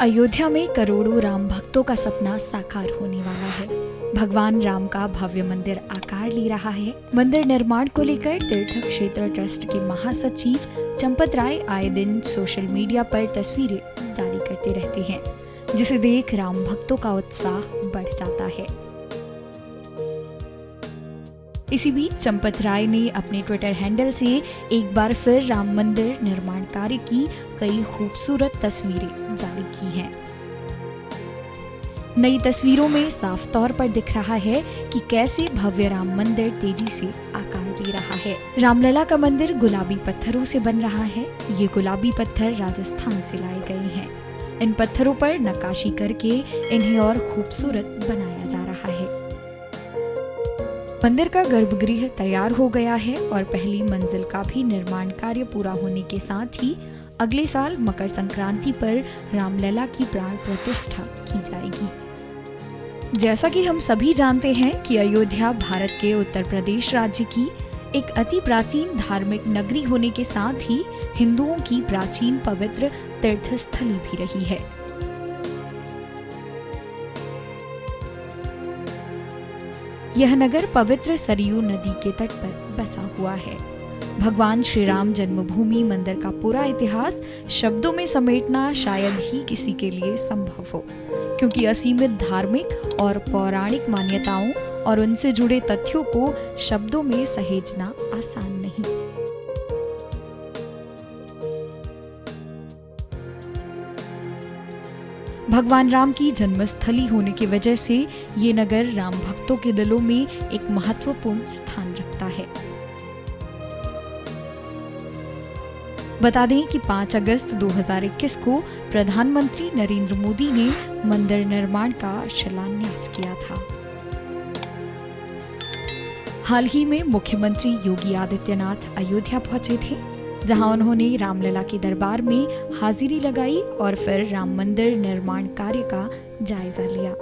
अयोध्या में करोड़ों राम भक्तों का सपना साकार होने वाला है। भगवान राम का भव्य मंदिर आकार ले रहा है। मंदिर निर्माण को लेकर तीर्थ क्षेत्र ट्रस्ट के महासचिव चंपत राय आए दिन सोशल मीडिया पर तस्वीरें जारी करते रहते हैं, जिसे देख राम भक्तों का उत्साह बढ़ जाता है। इसी बीच चंपत राय ने अपने ट्विटर हैंडल से एक बार फिर राम मंदिर निर्माण कार्य की कई खूबसूरत तस्वीरें जारी की हैं। नई तस्वीरों में साफ तौर पर दिख रहा है कि कैसे भव्य राम मंदिर तेजी से आकार ले रहा है। रामलला का मंदिर गुलाबी पत्थरों से बन रहा है। ये गुलाबी पत्थर राजस्थान से लाए गए हैं। इन पत्थरों पर नक्काशी करके इन्हें और खूबसूरत बनाया जा रहा है। मंदिर का गर्भगृह तैयार हो गया है और पहली मंजिल का भी निर्माण कार्य पूरा होने के साथ ही अगले साल मकर संक्रांति पर रामलला की प्राण प्रतिष्ठा की जाएगी। जैसा कि हम सभी जानते हैं कि अयोध्या भारत के उत्तर प्रदेश राज्य की एक अति प्राचीन धार्मिक नगरी होने के साथ ही हिंदुओं की प्राचीन पवित्र तीर्थस्थली भी रही है। यह नगर पवित्र सरयू नदी के तट पर बसा हुआ है। भगवान श्री राम जन्मभूमि मंदिर का पूरा इतिहास शब्दों में समेटना शायद ही किसी के लिए संभव हो, क्योंकि असीमित धार्मिक और पौराणिक मान्यताओं और उनसे जुड़े तथ्यों को शब्दों में सहेजना आसान नहीं। भगवान राम की जन्मस्थली होने की वजह से ये नगर राम भक्तों के दिलों में एक महत्वपूर्ण स्थान रखता है। बता दें कि 5 अगस्त 2021 को प्रधानमंत्री नरेंद्र मोदी ने मंदिर निर्माण का शिलान्यास किया था। हाल ही में मुख्यमंत्री योगी आदित्यनाथ अयोध्या पहुंचे थे, जहां उन्होंने रामलला के दरबार में हाजिरी लगाई और फिर राम मंदिर निर्माण कार्य का जायजा लिया।